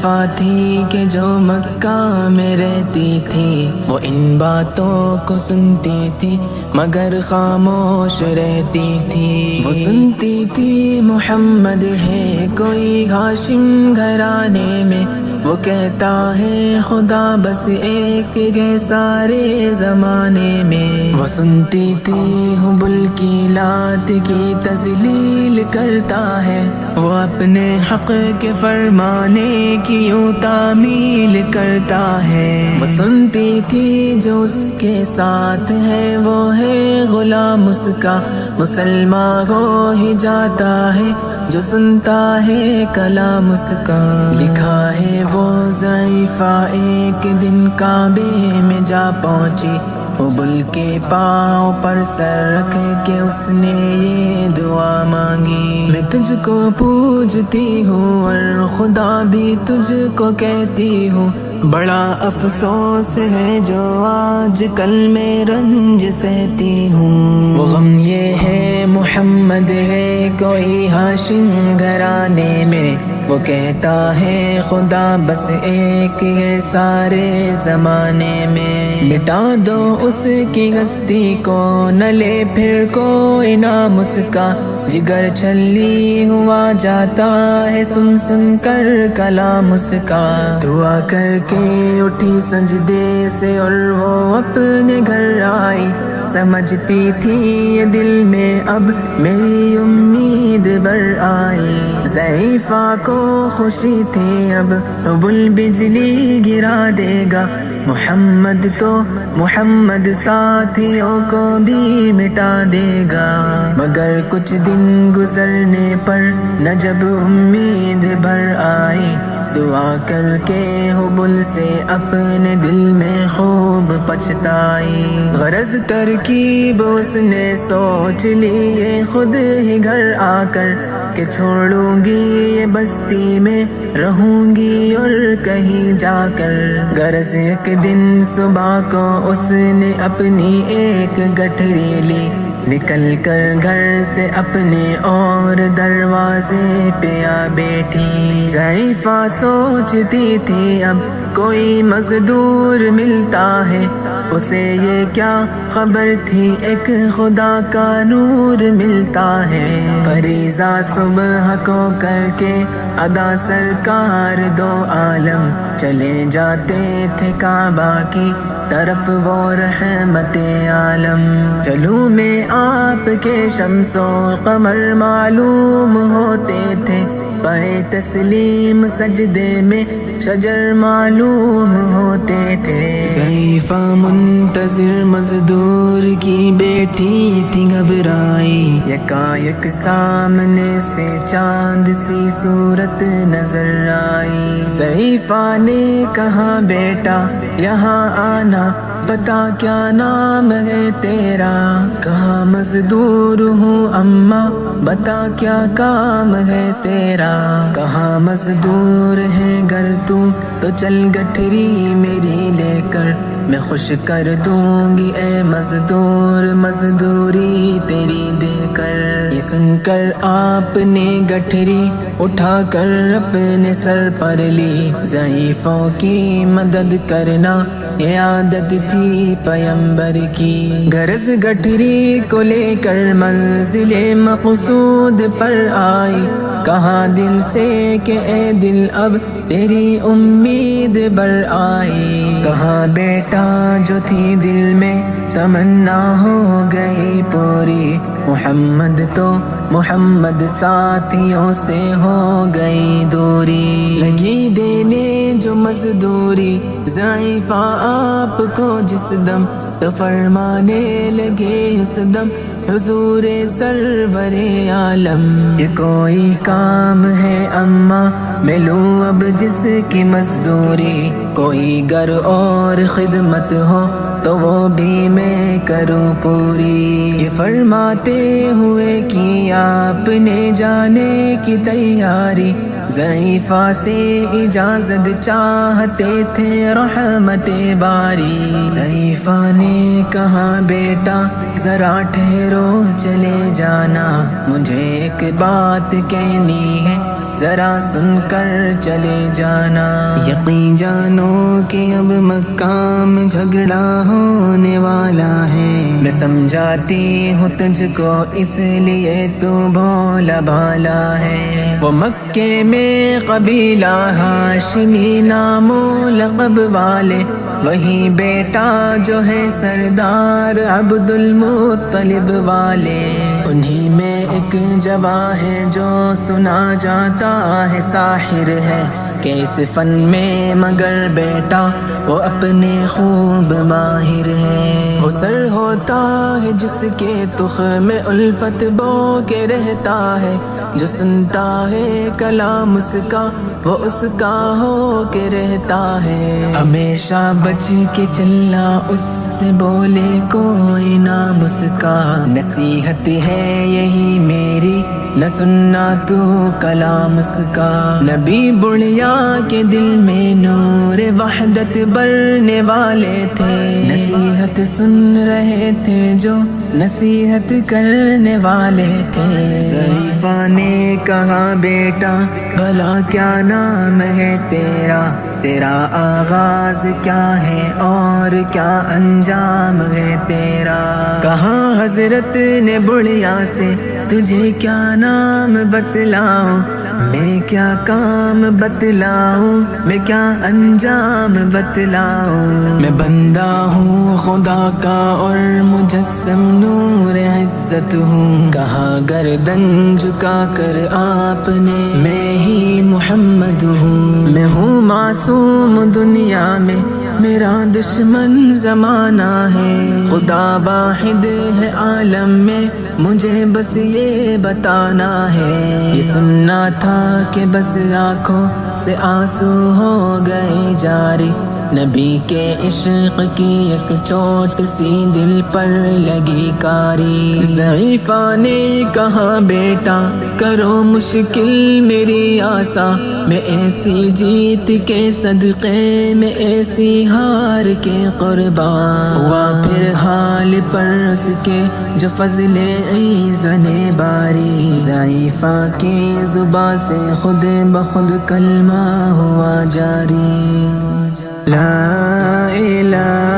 ضعیفہ تھی کہ جو مکہ میں رہتی تھی، وہ ان باتوں کو سنتی تھی مگر خاموش رہتی تھی۔ وہ سنتی تھی محمد ہے کوئی ہاشم گھرانے میں، وہ کہتا ہے خدا بس ایک ہے سارے زمانے میں۔ وہ سنتی تھی حبل کی لات کی تذلیل کرتا ہے، وہ اپنے حق کے فرمانے کی یوں تعمیل کرتا ہے۔ وہ سنتی تھی جو اس کے ساتھ ہے وہ ہے غلام اس کا، مسلمان ہو ہی جاتا ہے جو سنتا ہے کلام اس کا۔ لکھا ہے وہ ضعیفہ ایک دن کعبے میں جا پہنچی، حبل کے پاؤں پر سر رکھ کے اس نے یہ دعا مانگی، میں تجھ کو پوجتی ہوں اور خدا بھی تجھ کو کہتی ہوں، بڑا افسوس ہے جو آج کل میں رنج سہتی ہوں۔ وہ غم یہ ہے محمد ہے کوئی ہاشم گھرانے میں، وہ کہتا ہے خدا بس ایک ہے سارے زمانے میں۔ مٹا دو اس کی ہستی کو نہ لے پھر کوئی نام اس کا، جگر چھلی ہوا جاتا ہے سن سن کر کلام اس کا۔ دعا کر کے اٹھی سجدے سے اور وہ اپنے گھر آئی، سمجھتی تھی یہ دل میں اب میری امید بر آئی۔ ضعیفہ کو خوشی تھی اب حبل بجلی گرا دے گا، محمد تو محمد ساتھیوں کو بھی مٹا دے گا۔ مگر کچھ دن گزرنے پر نہ جب امید بھر آئی، دعا کر کے حبل سے اپنے دل میں خوب پچھتائی۔ غرض ترکیب اس نے سوچ لی یہ خود ہی گھر آ کر، کہ چھوڑوں گی یہ بستی میں رہوں گی اور کہیں جا کر۔ غرض ایک دن صبح کو اس نے اپنی ایک گٹھری لی، نکل کر گھر سے اپنے اور دروازے پہ آ بیٹھی۔ ضعیفہ سوچتی تھی اب کوئی مزدور ملتا ہے، اسے یہ کیا خبر تھی ایک خدا کا نور ملتا ہے۔ فریضہ صبح کو کر کے ادا سرکار دو عالم چلے جاتے تھے کعبہ کی طرف وہ رحمت عالم۔ چلوں میں آپ کے شمس و قمر معلوم ہوتے تھے، پائے تسلیم سجدے میں شجر معلوم ہوتے تھے۔ ضعیفہ منتظر مزدور کی بیٹی تھی گھبرائی، یکایک سامنے سے چاند سی صورت نظر آئی۔ ضعیفہ نے کہا بیٹا یہاں آنا، بتا کیا نام ہے تیرا؟ کہا مزدور ہوں اماں، بتا کیا کام ہے تیرا؟ کہا مزدور ہے گر تو چل گٹھری میری لے کر، میں خوش کر دوں گی اے مزدور مزدوری تیری دے کر۔ یہ سن کر آپ نے گٹھری اٹھا کر اپنے سر پر لی، ضعیفوں کی مدد کرنا یہ عادت تھی پیمبر کی۔ غرض گٹھری کو لے کر منزل مقصود پر آئی، کہا دل سے کہ اے دل اب تیری امید بر آئی۔ کہا بیٹا جو تھی دل میں تمنا ہو گئی پوری، محمد تو محمد ساتھیوں سے ہو گئی دوری۔ لگی دینے جو مزدوری ضعیفہ آپ کو جس دم، تو فرمانے لگے اس دم حضور سرور عالم۔ یہ کوئی کام ہے اماں میں لوں اب جس کی مزدوری، کوئی گر اور خدمت ہو تو وہ بھی میں کروں پوری۔ یہ فرماتے ہوئے کی آپ نے جانے کی تیاری، ضعیفہ سے اجازت چاہتے تھے رحمت باری۔ ضعیفہ نے کہا بیٹا ذرا ٹھہرو چلے جانا، مجھے ایک بات کہنی ہے ذرا سن کر چلے جانا۔ یقین جانو کہ اب مکہ میں جھگڑا ہونے والا ہے، میں سمجھاتی ہوں تجھ کو اس لیے تو بھولا بھالا ہے۔ وہ مکے میں قبیلہ ہاشمی نام و لقب والے، وہی بیٹا جو ہے سردار عبد المطلب والے، انہی میں ایک جواں ہے جو سنا جاتا ہے ساحر ہے، کہ اس فن میں مگر بیٹا وہ اپنے خوب ماہر ہے۔ وہ سر ہوتا ہے جس کے تخ میں الفت بو کے رہتا ہے، جو سنتا ہے کلام اس کا وہ اس کا ہو کے رہتا ہے۔ ہمیشہ بچ کے چلنا اس سے بولے کوئی نام اس کا، نصیحت ہے یہی میری نہ سننا تو کلام اس کا۔ نبی بڑھیا کے دل میں نور وحدت بھرنے والے تھے، نصیحت سن رہے تھے جو نصیحت کرنے والے تھے۔ ضعیفہ نے کہا بیٹا بھلا کیا نام ہے تیرا، تیرا آغاز کیا ہے اور کیا انجام ہے تیرا۔ کہا حضرت نے بڑھیا سے تجھے کیا نام بتلاؤں، میں کیا کام بتلاؤں، میں کیا انجام بتلاؤں۔ میں بندہ ہوں خدا کا اور مجسم نور عزت ہوں، کہا گردن جھکا کر آپ نے میں ہی محمد ہوں۔ میں ہوں معصوم دنیا میں میرا دشمن زمانہ ہے، خدا واحد ہے عالم میں مجھے بس یہ بتانا ہے۔ یہ سننا تھا کہ بس آنکھوں سے آنسو ہو گئے جاری، نبی کے عشق کی ایک چوٹ سی دل پر لگی کاری۔ ضعیفہ نے کہا بیٹا کرو مشکل میری آسا، میں ایسی جیت کے صدقے میں ایسی ہار کے قربان ہوا، پھر حال پر اس کے جو فضل ایزن باری۔ ضعیفہ کی زبان سے خود بخود کلمہ ہوا جاری، لا الہ